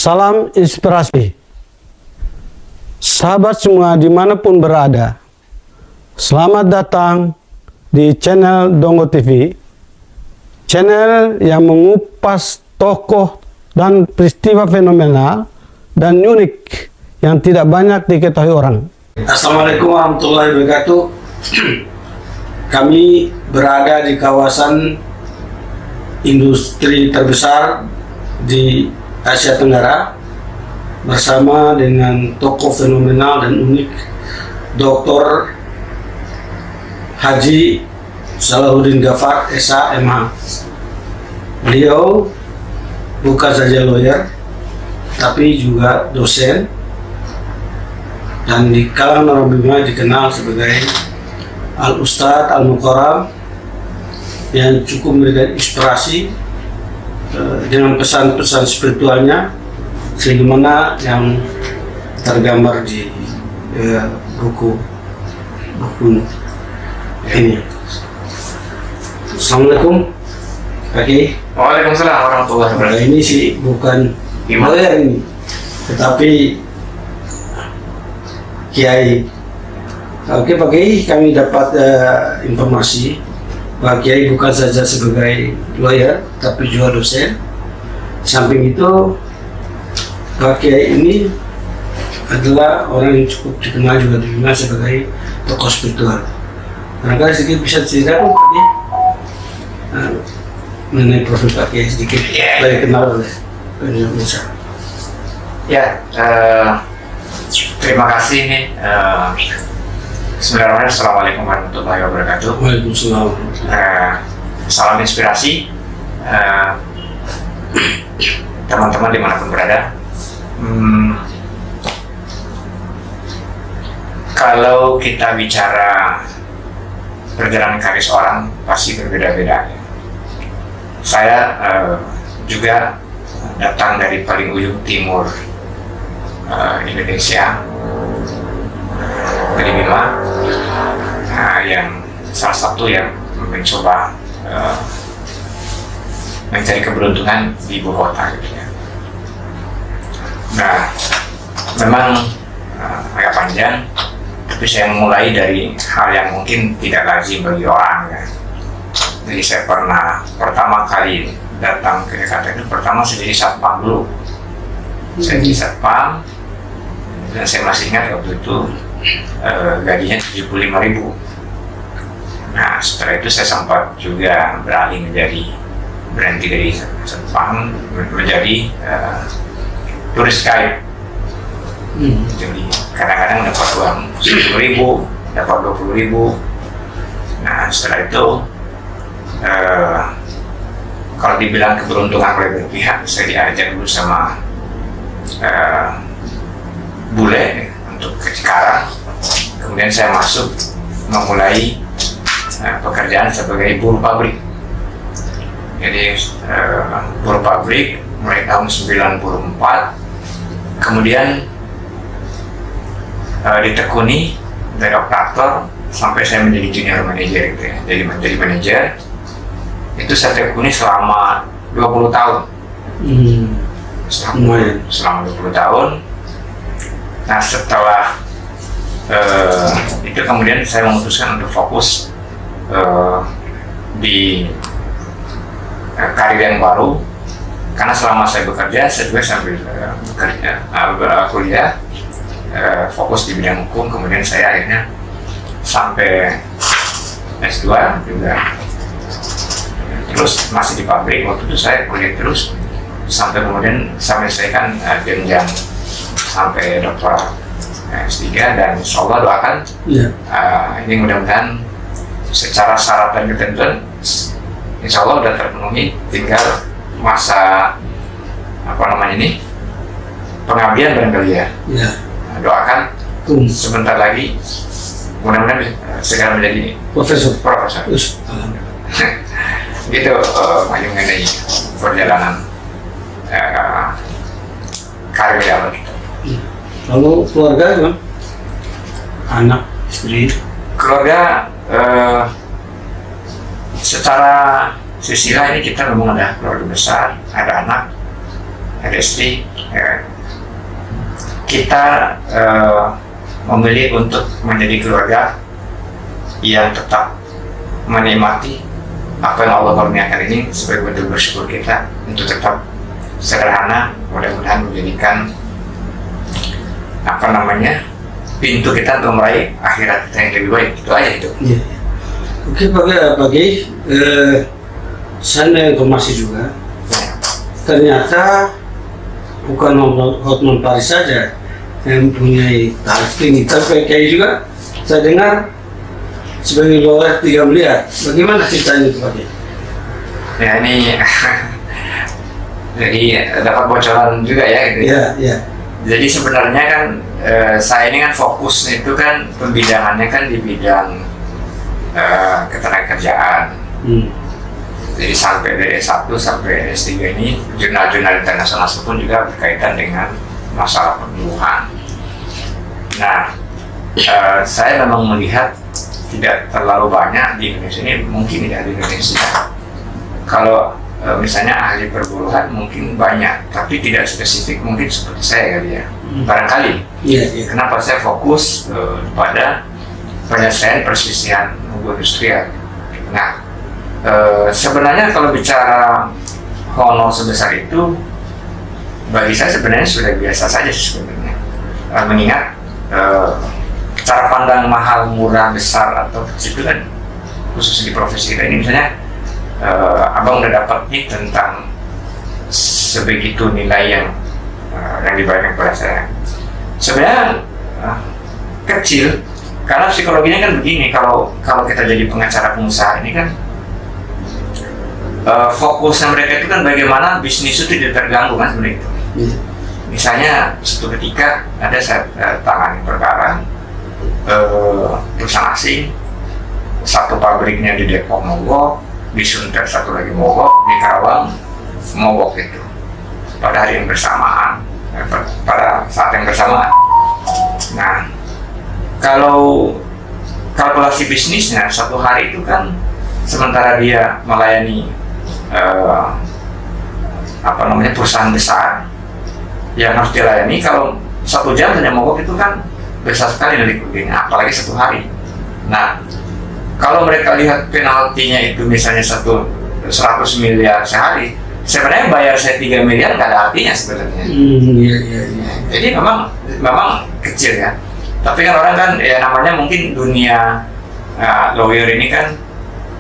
Salam inspirasi. Sahabat semua dimanapun berada, selamat datang di channel Dongo TV, channel yang mengupas tokoh dan peristiwa fenomenal dan unik yang tidak banyak diketahui orang. Assalamualaikum warahmatullahi wabarakatuh. Kami berada di kawasan industri terbesar di Asia Tenggara bersama dengan tokoh fenomenal dan unik Dr. Haji Salahuddin Ghaffar SH.MH. Beliau bukan saja lawyer tapi juga dosen dan di kalangan orang Bima dikenal sebagai Al-Ustadz Al-Mukarram yang cukup memberikan inspirasi dengan pesan-pesan spiritualnya sebagaimana yang tergambar di buku ini. Assalamualaikum Pak Kiai. Waalaikumsalam warahmatullahi wabarakatuh. Ini sih bukan lawyer ini, tetapi Kiai. Oke Pak Kiai, kami dapat informasi Pak Kiai bukan saja sebagai lawyer, tapi juga dosen. Samping itu, Pak Kiai ini adalah orang yang cukup dikenal juga di dunia sebagai tokoh spiritual. Barangkali sedikit bisa diceritakan Pak Kiai mengenai profil Pak Kiai sedikit lebih kenal oleh pemirsa. Ya, terima kasih nih. Bismillahirrahmanirrahim. Assalamualaikum warahmatullahi wabarakatuh. Waalaikumsalam. Salam inspirasi teman-teman dimanapun berada. Kalau kita bicara perjalanan karir seorang pasti berbeda-beda. Saya juga datang dari paling ujung timur Indonesia, dari Bima, yang salah satu yang mencoba mencari keberuntungan di ibu kota gitu ya. Nah, memang agak panjang, tapi saya mulai dari hal yang mungkin tidak lazim bagi orang ya. Jadi saya pernah pertama kali datang ke Jakarta itu pertama saya jadi satpam dulu. Saya jadi satpam dan saya masih ingat waktu itu gajinya 75.000. Nah setelah itu saya sempat juga beralih berhenti dari satpam menjadi turis guide. Jadi kadang-kadang dapat uang 10.000, dapat 20.000. Nah setelah itu kalau dibilang keberuntungan oleh berpihak, saya diajak dulu sama bule untuk ke Cikarang. Kemudian saya masuk memulai pekerjaan sebagai buruh pabrik. Jadi buruh pabrik mulai tahun 94. Kemudian ditekuni dari operator sampai saya menjadi junior manager gitu ya. Jadi menjadi manajer itu saya tekuni selama 20 tahun. Selama 20 tahun. Nah setelah itu kemudian saya memutuskan untuk fokus di karir yang baru, karena selama saya bekerja saya juga sambil kuliah fokus di bidang hukum. Kemudian saya akhirnya sampai S2 juga, terus masih di pabrik. Waktu itu saya kuliah terus sampai kemudian saya menyelesaikan jenjang sampai doktoral S3, dan insya Allah doakan ini mudah-mudahan secara syarat dan ketentuan insya Allah udah terpenuhi, tinggal masa pengabdian barangkali ya. Doakan sebentar lagi mudah-mudahan segera menjadi profesor. Gitu mengenai perjalanan karir awal kita. Lalu keluarga gimana? Anak, istri? Keluarga secara sisilah ini kita memang ada keluarga besar, ada anak, ada istri, ya. Kita memilih untuk menjadi keluarga yang tetap menikmati apa yang Allah kurniakan ini sebagai bentuk bersyukur kita untuk tetap sederhana, mudah-mudahan menjadikan pintu kita untuk meraih akhirat kita yang lebih baik. Itu aja itu. Ya. Oke, bagi saya informasi juga, ternyata bukan Hotman Paris saja yang mempunyai tarif tinggi, tapi KI juga saya dengar sebagai lawyer 3 miliar. Bagaimana ceritanya itu Pak? Ya ini jadi dapat bocoran juga ya gitu. Iya, iya. Jadi sebenarnya kan saya ini kan fokus itu kan pembidangannya kan di bidang ketenagakerjaan. Jadi sampai dari S1 sampai S3 ini jurnal-jurnal internasional pun juga berkaitan dengan masalah pembunuhan. Nah, saya memang melihat tidak terlalu banyak di Indonesia ini, mungkin tidak di Indonesia. Kalau misalnya ahli perburuhan mungkin banyak, tapi tidak spesifik mungkin seperti saya kali ya. Barangkali. Iya. Kenapa saya fokus pada penyelesaian perselisihan hukum industrial. Nah, sebenarnya kalau bicara honor sebesar itu, bagi saya sebenarnya sudah biasa saja sebenarnya. Mengingat cara pandang mahal, murah, besar atau kecil itu kan khusus di profesi kita ini, misalnya abang udah dapat nih tentang sebegitu nilai yang dibayarkan kepada saya. Sebenarnya kecil, karena psikologinya kan begini, kalau kita jadi pengacara pengusaha ini kan fokusnya mereka itu kan bagaimana bisnis itu tidak terganggu kan sebenarnya itu. Misalnya suatu ketika ada saya tangani perkara perusahaan asing, satu pabriknya di Depok mogok, di Sunter satu lagi mogok, di Karawang mogok itu pada hari yang bersamaan, pada saat yang bersamaan. Nah, kalau kalkulasi bisnisnya satu hari itu kan sementara dia melayani perusahaan besar yang harus dilayani, kalau 1 jam hanya mogok itu kan besar sekali dari kerugiannya, apalagi 1 hari. Nah, kalau mereka lihat penaltinya itu misalnya 100 miliar sehari, sebenarnya bayar saya 3 miliar nggak ada artinya sebenarnya. Iya. Jadi memang kecil ya. Tapi kan orang kan ya namanya mungkin dunia lawyer ini kan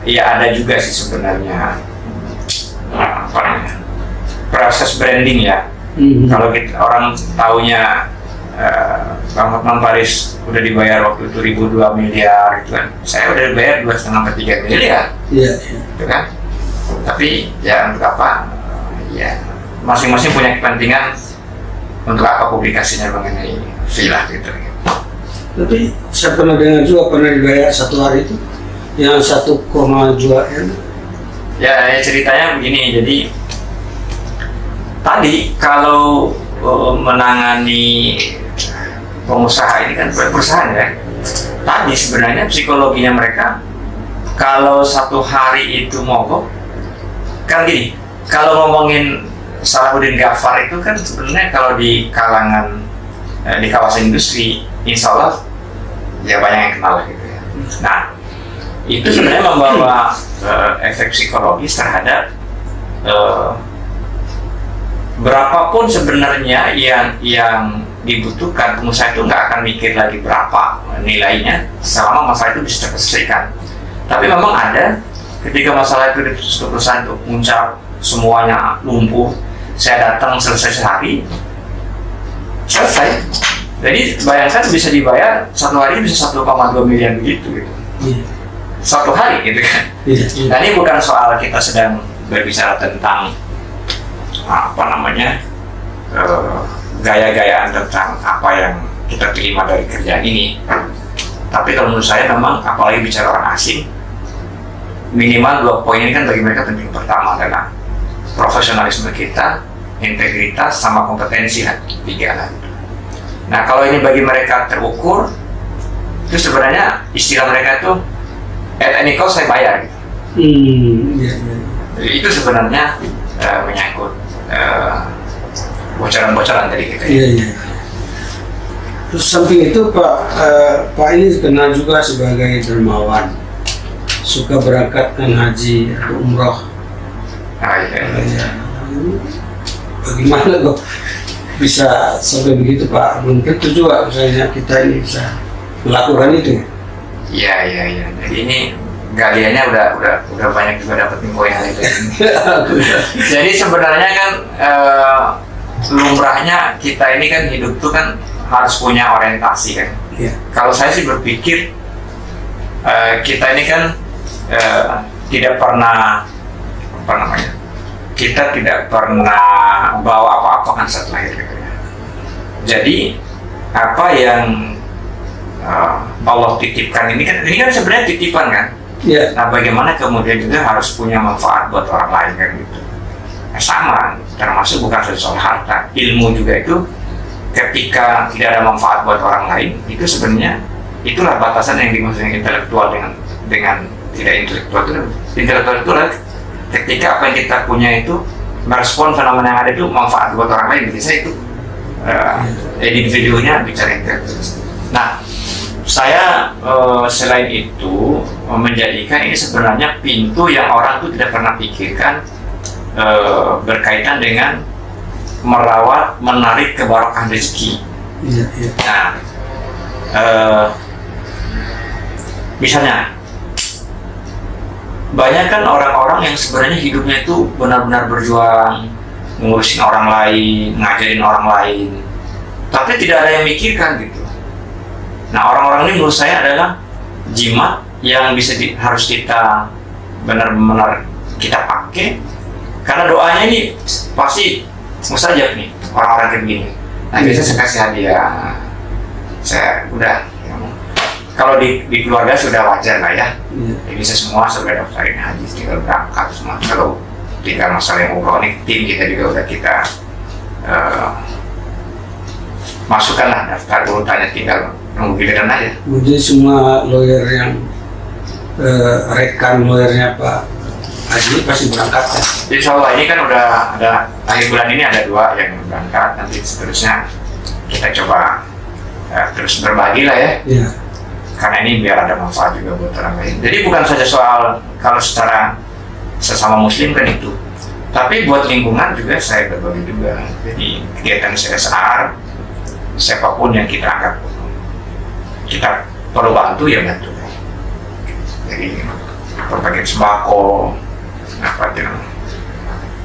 ya ada juga sih sebenarnya proses branding ya. Kalau orang taunya Bang Hotman Paris udah dibayar waktu itu 1.002 miliar gitu kan, saya udah dibayar 2,5-3 miliar. Iya. Gitu kan. Tapi ya untuk apa? Ya masing-masing punya kepentingan untuk apa publikasinya mengenai villa gitu. Tapi saya pernah dengar juga pernah dibayar 1 hari itu yang 1,2 M. Ya ceritanya begini, jadi tadi kalau menangani pengusaha ini kan perusahaan ya. Tadi sebenarnya psikologinya mereka kalau 1 hari itu mogok, kan gini, kalau ngomongin Salahuddin Ghaffar itu kan sebenarnya kalau di kalangan di kawasan industri, insya Allah ya banyak yang kenal gitu ya. Nah, itu sebenarnya membawa efek psikologis terhadap berapapun sebenarnya yang dibutuhkan, pengusaha itu nggak akan mikir lagi berapa nilainya selama masalah itu bisa terselesaikan. Tapi memang ada ketika masalah itu di suatu perusahaan itu muncul semuanya lumpuh, saya datang selesai sehari, selesai. Jadi bayangkan bisa dibayar 1 hari bisa 1,2 miliar begitu gitu. 1 hari gitu kan. Nah ini bukan soal kita sedang berbicara tentang gaya-gayaan tentang apa yang kita terima dari kerjaan ini. Tapi kalau menurut saya memang apalagi bicara orang asing, minimal 2 poin ini kan bagi mereka penting. Pertama adalah profesionalisme kita, integritas sama kompetensi, 3 lah. Nah kalau ini bagi mereka terukur, itu sebenarnya istilah mereka itu at any cost saya bayar gitu. Jadi itu sebenarnya menyangkut bocoran-bocoran tadi kita. Iya, iya. Terus samping itu Pak ini kenal juga sebagai dermawan, suka berangkatkan haji atau umroh. Iya. Ya. Bagaimana kok bisa sampai begitu Pak? Belum tentu juga misalnya kita ini bisa melakukan itu. Iya. Jadi ini galiannya udah banyak juga dapat info yang itu. Jadi sebenarnya kan lumrahnya kita ini kan hidup tuh kan harus punya orientasi kan. Iya. Kalau saya sih berpikir kita ini kan tidak pernah kita tidak pernah bawa apa-apa kan saat lahir gitu ya. Jadi apa yang Allah titipkan ini kan sebenarnya titipan kan. Iya. Nah bagaimana kemudian juga harus punya manfaat buat orang lain kan gitu. Nah, sama, termasuk bukan saja soal harta, ilmu juga itu ketika tidak ada manfaat buat orang lain itu sebenarnya itulah batasan yang dimaksudkan intelektual dengan tidak intelektual itu adalah ketika apa yang kita punya itu merespon fenomena yang ada itu manfaat buat orang lain. Biasanya itu individunya bicara intelektual. Nah saya selain itu menjadikan ini sebenarnya pintu yang orang tuh tidak pernah pikirkan berkaitan dengan merawat, menarik keberkahan rezeki. Iya. Nah, misalnya banyak kan orang-orang yang sebenarnya hidupnya itu benar-benar berjuang, ngurusin orang lain, ngajarin orang lain, tapi tidak ada yang mikirkan gitu. Nah, orang-orang ini menurut saya adalah jimat yang harus kita benar-benar kita pakai, karena doanya ini pasti mustajab nih orang-orang kayak begini. Nah biasanya saya kasih hadiah, saya udah kalau di keluarga sudah wajar lah ya. Jadi saya semua sudah daftarin haji, tinggal berangkat semua. Kalau tinggal masalah yang umroh nih, tim kita juga udah kita masukkan lah daftar urutannya, tinggal nunggu giliran aja. Jadi semua lawyer yang rekan lawyernya Pak Haji pasti berangkat ya? Insya Allah ini kan udah ada akhir bulan ini ada 2 yang berangkat, nanti seterusnya kita coba terus berbagi lah ya. Iya. Karena ini biar ada manfaat juga buat orang lain. Jadi bukan saja soal kalau secara sesama muslim kan itu, tapi buat lingkungan juga saya berbagi juga. Jadi kegiatan CSR siapapun yang kita anggap kita perlu bantu ya bantu. Jadi berbagi sembako apa itu.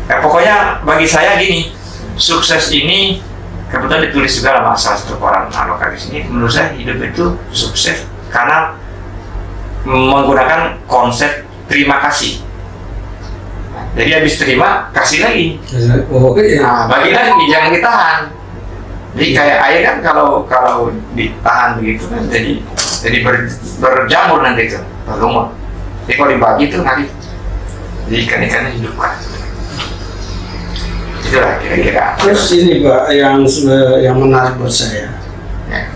Pokoknya bagi saya gini, sukses ini kebetulan ditulis juga dalam salah satu koran lokalis ini. Menurut saya hidup itu sukses karena menggunakan konsep terima kasih. Jadi habis terima kasih lagi. Nah, bagi lagi, jangan ditahan. Jadi kayak air kan kalau ditahan begitu kan jadi berjamur nanti tuh, berlumut. Jadi kalau dibagi tuh nanti jadi ikan-ikannya hidup kan. Itulah kira-kira. Terus ini Pak yang menarik buat saya. Ya.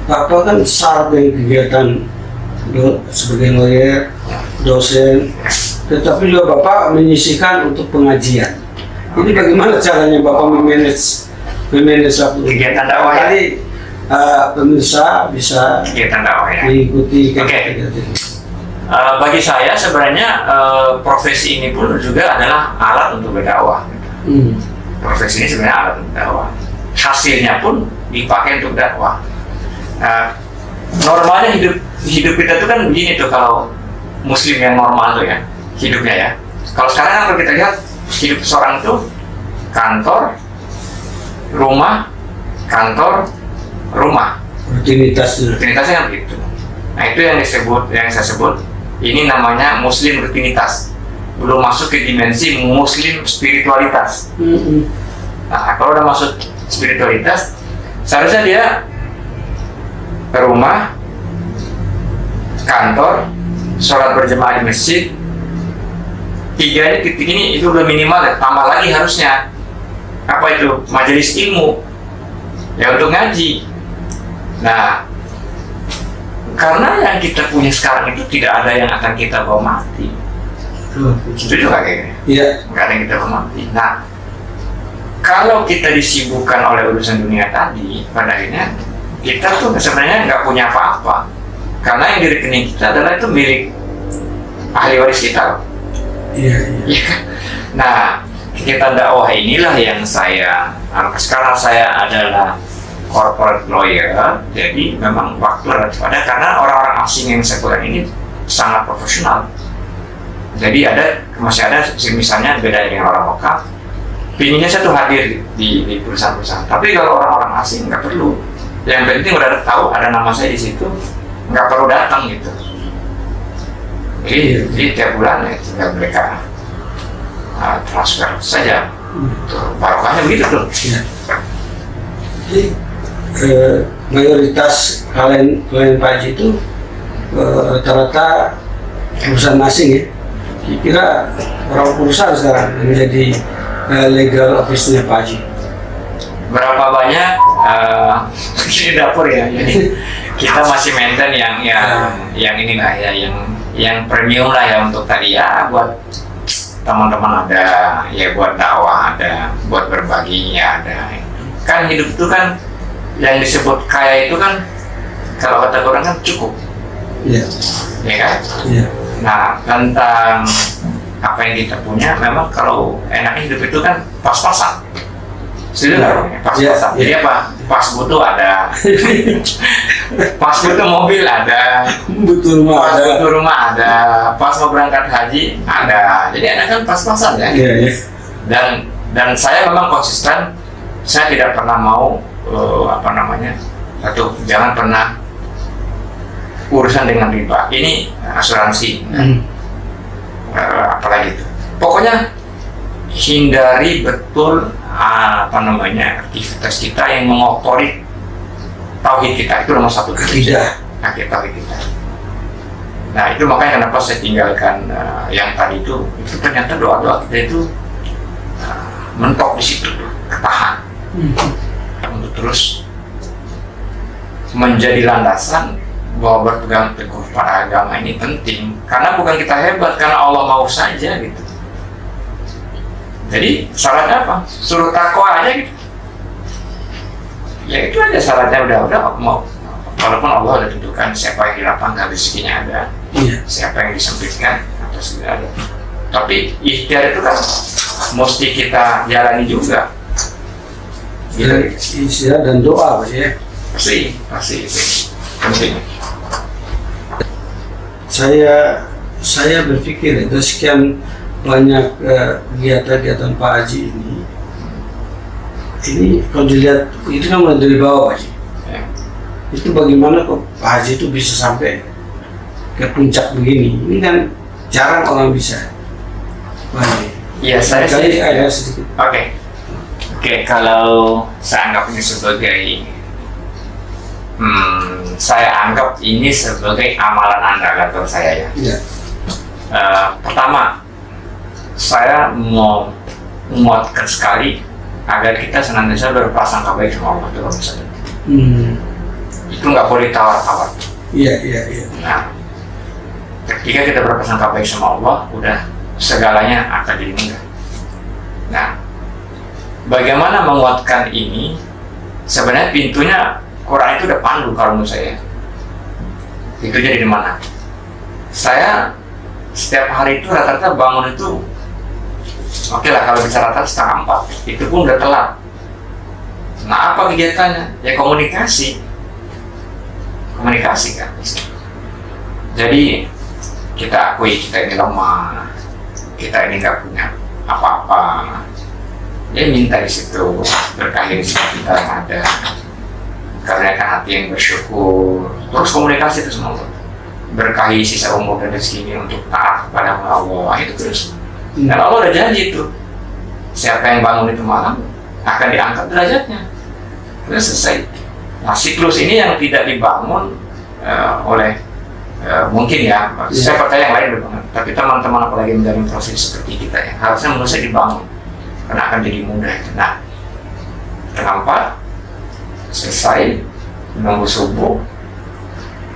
Bapak kan syarat dengan kegiatan sebagai lawyer, dosen, tetapi juga Bapak menyisihkan untuk pengajian. Ini bagaimana caranya Bapak memanage waktu Kegiatan dakwah ya? Jadi pemirsa bisa Kegiatan dakwah ya. mengikuti Oke. kegiatan ini. Bagi saya sebenarnya profesi ini pun juga adalah alat untuk berdakwah. Profesi ini sebenarnya alat untuk dakwah. Hasilnya pun dipakai untuk dakwah. Normalnya hidup kita itu kan begini tuh kalau muslim yang normal tuh ya hidupnya ya. Kalau sekarang kan kalau kita lihat hidup seorang itu kantor, rumah, kantor, rumah. Rutinitasnya kan begitu. Nah itu yang saya sebut ini namanya muslim rutinitas. Belum masuk ke dimensi muslim spiritualitas. Nah kalau udah masuk spiritualitas, seharusnya dia rumah, kantor, sholat berjamaah di masjid. 3 ini titik ini itu udah minimal ya. Tambah lagi harusnya apa itu majelis ilmu ya untuk ngaji. Nah karena yang kita punya sekarang itu tidak ada yang akan kita bawa mati. Setuju nggak kayaknya? Iya. Nggak ada yang kita bawa mati. Nah kalau kita disibukkan oleh urusan dunia tadi, pada akhirnya kita tuh sebenarnya nggak punya apa-apa, karena yang di rekening kita adalah itu milik ahli waris kita. Iya. Ya kan? Nah, kegiatan dakwah inilah yang sekarang saya adalah corporate lawyer, jadi memang waktu relatif ada, karena orang-orang asing yang saya kuliah ini sangat profesional. Jadi masih ada misalnya beda dengan orang lokal, pinginnya saya tuh hadir di perusahaan-perusahaan. Tapi kalau orang-orang asing nggak perlu. Yang penting udah tahu ada nama saya di situ, nggak perlu datang gitu. Jadi tiap bulan ya tinggal mereka transfer saja. Barokahnya begitu tuh. Ya. Jadi mayoritas klien Pak Haji itu rata-rata perusahaan asing ya. Kira berapa perusahaan sekarang yang menjadi legal office-nya Pak Haji? Berapa banyak di dapur ya. Jadi kita masih maintain yang inilah ya, yang premium lah ya, untuk tadi ya buat teman-teman ada, ya buat dakwah ada, buat berbagi ya ada. Kan hidup itu kan yang disebut kaya itu kan kalau kata orang kan cukup. Iya. Ya kan? Iya. Nah, tentang apa yang kita punya, memang kalau enaknya hidup itu kan pas-pasan. Setuju nggak? Pas-pasan. Jadi apa? Pas butuh ada, pas butuh mobil ada, Butuh rumah pas ada. butuh rumah ada, pas mau berangkat haji ada. Jadi enak kan pas-pasan ya. Iya. Dan saya memang konsisten. Saya tidak pernah mau jangan pernah urusan dengan riba. Ini asuransi, apalagi itu. Pokoknya hindari betul aktivitas kita yang mengotori tauhid kita, itu nomor satu. Tidak. Tauhid kita. Nah, itu makanya kenapa saya tinggalkan yang tadi itu ternyata doa-doa kita itu mentok di situ, ketahan untuk terus menjadi landasan bahwa berpegang teguh pada agama ini penting, karena bukan kita hebat, karena Allah mau saja gitu. Jadi syaratnya apa? Suruh takwa aja gitu. Ya itu aja syaratnya, udah mau. Walaupun Allah udah tentukan siapa yang dilapangkan rezekinya ada, siapa yang disempitkan atau sudah ada. Tapi ikhtiar itu kan mesti kita jalani juga. Istilah dan doa Pak ya. Pasti itu penting. Saya berpikir itu sekian banyak kegiatan-kegiatan Pak Haji ini kalau dilihat itu kan mulai dari bawah Pak Haji. Ya. Itu bagaimana kok Pak Haji itu bisa sampai ke puncak begini? Ini kan jarang orang bisa. Iya, saya kali sih. ada sedikit. Oke, kalau saya anggap ini sebagai saya anggap ini sebagai amalan Anda, kata saya ya. Iya. Pertama, saya mau menguatkan sekali agar kita senantiasa berprasangka baik sama Allah dalam misalnya. Itu nggak boleh tawar-tawar. Iya. Nah, ketika kita berprasangka baik sama Allah, udah segalanya akan jadi mudah. Nah, bagaimana menguatkan ini? Sebenarnya pintunya Quran itu udah pandu kalau menurut saya. Itu jadi di mana? Saya setiap hari itu rata-rata bangun itu, oke lah kalau bicara rata-rata 3:30, itu pun udah telat. Nah, apa kegiatannya? Ya komunikasi kan. Jadi kita akui kita ini lemah, kita ini nggak punya apa-apa. Ya minta di situ, berkahi di situ kita yang ada. Karena kan hati yang bersyukur, terus komunikasi terus sama Allah. Berkahi sisa umur dan rezeki ini untuk taat kepada Allah, itu terus. Dan Allah udah janji itu, siapa yang bangun itu malam akan diangkat derajatnya. Terus selesai. Nah, siklus ini yang tidak dibangun oleh mungkin ya, saya percaya yang lain dibangun, tapi teman-teman apalagi menjalani proses seperti kita ya, harusnya menurut saya dibangun, karena akan jadi mudah. Nah, kenapa? Selesai menunggu subuh,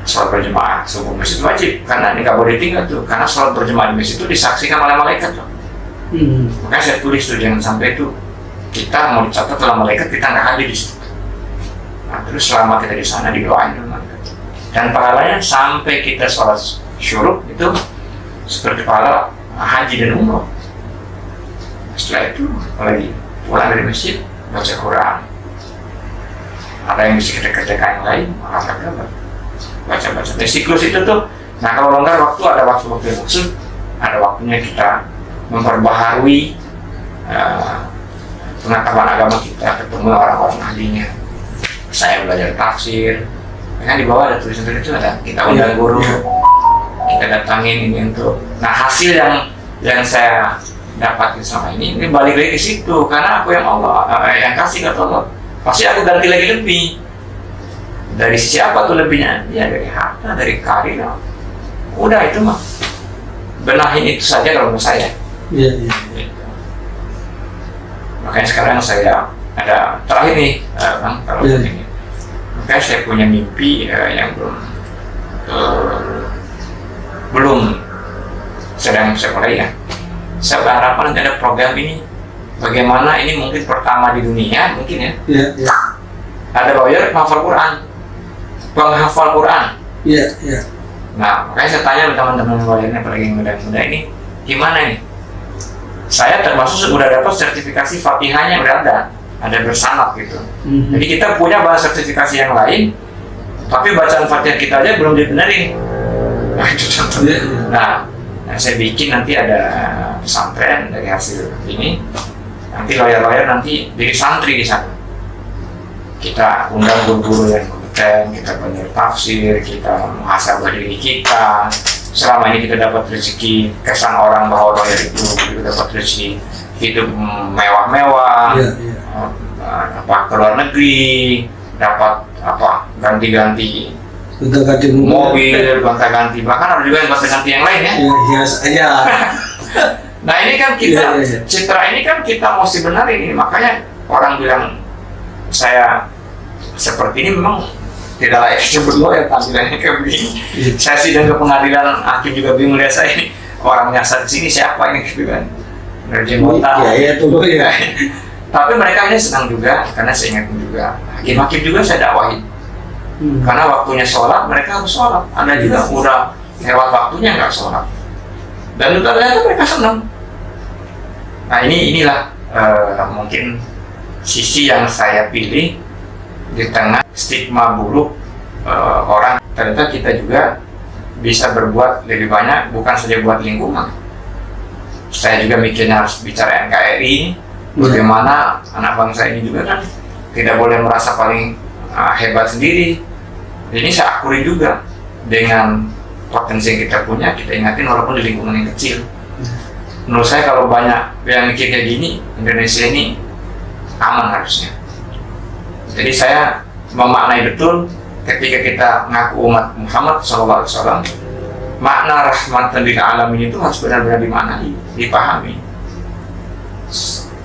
sholat berjemaah. Subuh masjid wajib, karena ini nggak boleh tinggal tuh, karena sholat berjemaah di masjid itu disaksikan oleh malaikat tuh. Makanya saya tulis tuh, jangan sampai itu kita mau dicatat dalam malaikat, kita nggak hadir di situ. Nah, terus selama kita di sana didoain dulu malaikat. Dan pahalanya sampai kita sholat syuruk itu seperti pahala haji dan umroh. Setelah itu lagi pulang dari masjid baca Quran. Ada yang bisa kita kerjakan yang lain, alhamdulillah baca-baca. Di siklus itu tuh, nah kalau longgar waktu ada waktu-waktu yang khusus, ada waktunya kita memperbaharui pengetahuan agama kita, ketemu orang-orang ahlinya. Saya belajar tafsir, kan di bawah ada tulisan-tulisan itu ada. Kita undang guru, kita datangin ini untuk. Nah hasil yang saya dapatin selama ini balik lagi ke situ, karena aku yang Allah yang kasih kata Allah. Pasti aku ganti lagi lebih. Dari sisi apa tuh lebihnya? Ya dari harta, dari karir. Udah itu mah. Benahin itu saja kalau menurut saya. Iya. Gitu. Makanya sekarang saya ada terakhir nih, Bang, kalau ini. Makanya saya punya mimpi yang belum sedang saya mulai ya. Saya berharap nanti ada program ini. Bagaimana ini mungkin pertama di dunia mungkin ya. Iya. Ada lawyer penghafal Quran. Iya. Nah, makanya saya tanya ke teman-teman lawyernya, apalagi yang muda-muda ini, gimana nih? Saya termasuk sudah dapat sertifikasi Fatihahnya udah ada bersanad gitu. Jadi kita punya bahan sertifikasi yang lain, tapi bacaan Fatihah kita aja belum dibenerin. Nah, itu contohnya. Nah, saya bikin nanti ada pesantren dari hasil ini. Nanti lawyer-lawyer nanti jadi santri di sana. Kita undang guru-guru yang kompeten, kita belajar tafsir, kita muhasabah diri kita. Selama ini kita dapat rezeki, kesan orang bahwa lawyer itu kita dapat rezeki hidup mewah-mewah, ke luar negeri, dapat ganti-ganti mobil, gonta-ganti, bahkan ada juga yang gonta-ganti yang lain ya. Iya. Nah ini kan kita, citra ini kan kita mesti benarin ini. Makanya orang bilang saya seperti ini memang tidak layak disebut lawyer, tampilannya kayak begini. Saya sidang ke pengadilan, hakim juga bingung lihat saya ini. Orang nyasar kesini siapa ini gitu kan. Ngerjengotan. Iya itu ya. Tapi mereka ini senang juga, karena saya ingatkan juga. Hakim-hakim juga saya dakwahin. Karena waktunya sholat, mereka harus sholat. Ada juga udah lewat waktunya nggak sholat. Dan ternyata mereka senang. Nah inilah mungkin sisi yang saya pilih di tengah stigma buruk orang. Ternyata kita juga bisa berbuat lebih banyak, bukan saja buat lingkungan. Saya juga mikirnya harus bicara NKRI, bagaimana anak bangsa ini juga kan tidak boleh merasa paling hebat sendiri. Ini saya akui juga dengan potensi yang kita punya, kita ingatin walaupun di lingkungan yang kecil. Menurut saya kalau banyak yang mikir kayak gini, Indonesia ini aman harusnya. Jadi saya memaknai betul ketika kita ngaku umat Muhammad SAW, makna rahmatan lil alamin itu harus benar-benar dimaknai, dipahami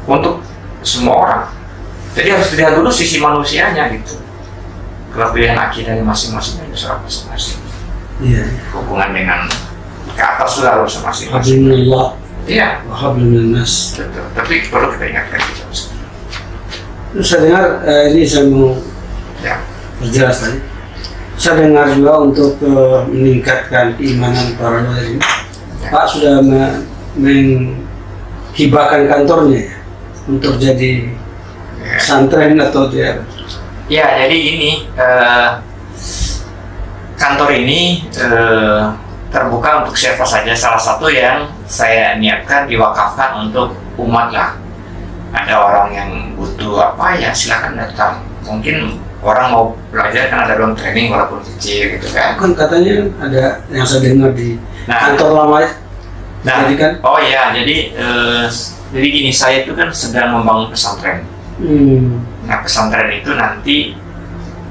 untuk semua orang. Jadi harus dilihat dulu sisi manusianya gitu, kelebihan akidahnya masing-masing itu soal masing-masing. Iya. Hubungan dengan ke atas sudah harus masing-masing. Alhamdulillah. Iya. Alhamdulillah. Betul. Tapi perlu kita ingatkan kita. Terus saya dengar ini saya mau perjelas tadi. Saya dengar juga untuk meningkatkan keimanan para lawyer ini. Pak sudah menghibahkan kantornya ya, untuk jadi pesantren atau dia. Ya, jadi ini kantor ini terbuka untuk siapa saja. Salah satu yang saya niatkan diwakafkan untuk umat lah. Ada orang yang butuh apa ya silakan datang. Mungkin orang mau belajar kan ada ruang training walaupun kecil gitu kan. Kan katanya ada yang saya dengar di kantor lama. Nah, kan? Oh iya, jadi gini, saya itu kan sedang membangun pesantren. Nah pesantren itu nanti,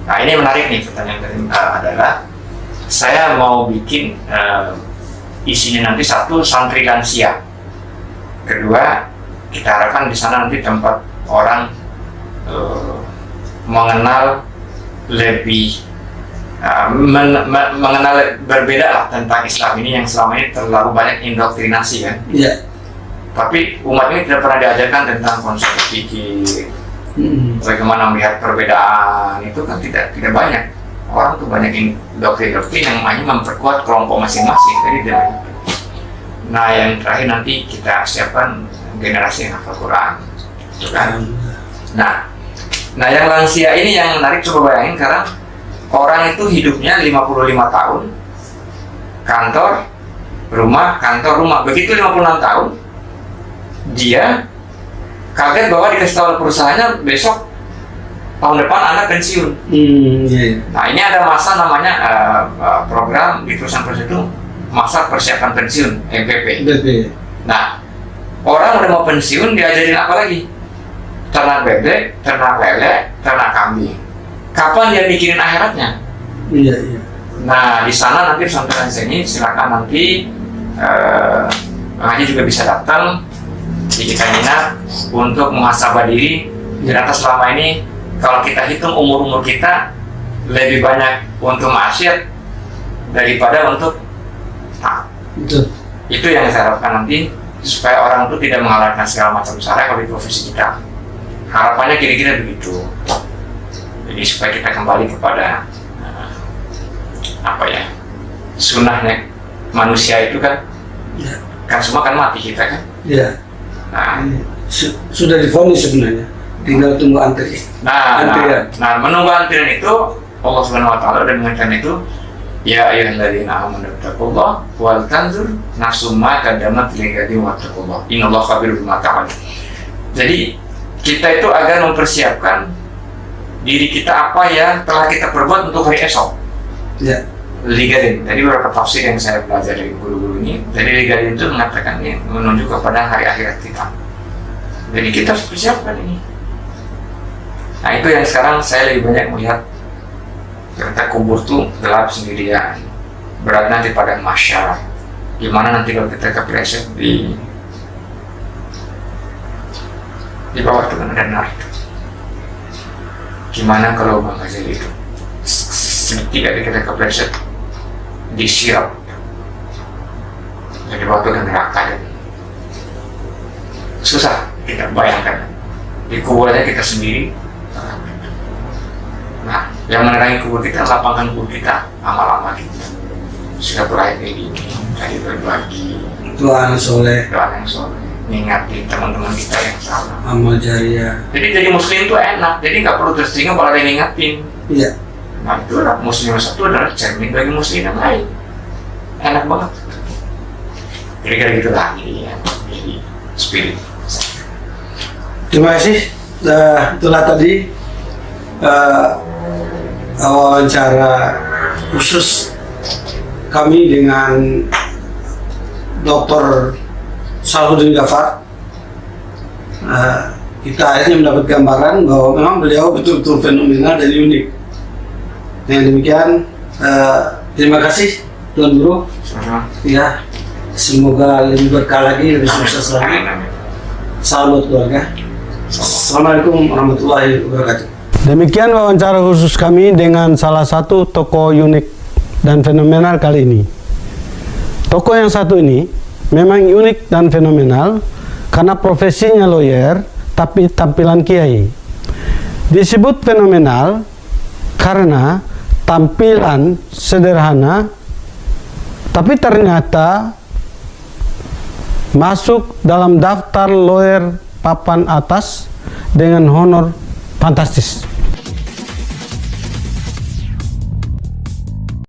nah ini menarik nih pertanyaan dari adalah saya mau bikin isinya nanti satu santri lansia, kedua kita harapkan di sana nanti tempat orang mengenal lebih mengenal berbeda lah tentang Islam ini yang selama ini terlalu banyak indoktrinasi kan. Iya. Tapi umat ini tidak pernah diajarkan tentang konsep fikih, bagaimana melihat perbedaan, itu kan tidak banyak. Orang tuh banyak doktrin-doktrin yang hanya memperkuat kelompok masing-masing. Jadi nah yang terakhir nanti kita siapkan generasi yang hafal Quran, gitu kan? Nah yang lansia ini yang menarik, coba bayangin karena orang itu hidupnya 55 tahun, kantor, rumah, kantor, rumah. Begitu 56 tahun, dia kaget bahwa dikasih tahu perusahaannya besok tahun depan Anda pensiun. Nah ini ada masa namanya program di perusahaan itu, masa persiapan pensiun, MPP. Nah orang udah mau pensiun diajarin apa lagi? Ternak bebek, ternak lele, ternak kambing. Kapan dia mikirin akhiratnya? Iya. Nah di sana nanti pesantren sini silakan nanti Bang Haji juga bisa datang jika minat untuk muhasabah diri. Ternyata selama ini kalau kita hitung umur kita lebih banyak untuk maksiat daripada untuk taat. Itu yang saya harapkan nanti, supaya orang itu tidak menghalalkan segala macam cara kalau di profesi kita. Harapannya kira-kira begitu. Jadi supaya kita kembali kepada sunnahnya manusia itu kan, kan semua kan mati kita kan. Nah, sudah divonis sebenarnya, tinggal tunggu antri. Nah, menunggu antrian itu Allah Subhanahu Wa Taala dan mengingatkan itu, ya ayyuhalladzina amanu taqullaha wal tanzur nafsum ma qaddamat lighadin wattaqullaha innallaha khabirum bima ta'malun. Jadi kita itu agar mempersiapkan diri kita apa yang telah kita perbuat untuk hari esok. Lighadin. Jadi beberapa tafsir yang saya belajar dari guru-guru ini, jadi lighadin itu mengatakan ini menunjuk kepada hari akhirat kita. Jadi kita harus persiapkan ini. Nah itu yang sekarang saya lebih banyak melihat, ternyata kubur tuh gelap sendirian, berat nanti pada mahsyar. Gimana nanti kalau kita kepleset di bawah itu kan ada neraka. Gimana kalau Bang Haji itu sedikit aja kita kepleset disiram, jadi waktu dan neraka, dan susah kita bayangkan. Di kuburnya kita sendiri. Nah, yang menerangi kubur kita, lapangkan kubur kita, amal-amal kita. Sudah berakhir kayak gini, tadi berbagi, doa yang soleh, mengingatkan teman-teman kita yang salah, amal jariah. Jadi muslim itu enak, jadi nggak perlu tersinggung kalau ada yang ngingatin. Nah itulah muslim satu adalah cermin bagi muslim yang lain. Enak banget. Kira-kira gitu lah ya, jadi spirit. Terima kasih. Itulah tadi wawancara khusus kami dengan Dr. Salahuddin Ghaffar. Kita akhirnya mendapat gambaran bahwa memang beliau betul-betul fenomenal dan unik. Dengan demikian, terima kasih Tuan Guru. Ya, semoga lebih berkah lagi, lebih sukses lagi. Salam buat keluarga. Assalamualaikum warahmatullahi wabarakatuh. Demikian wawancara khusus kami dengan salah satu tokoh unik dan fenomenal kali ini. Tokoh yang satu ini memang unik dan fenomenal karena profesinya lawyer, tapi tampilan kiai. Disebut fenomenal karena tampilan sederhana, tapi ternyata masuk dalam daftar lawyer papan atas dengan honor fantastis.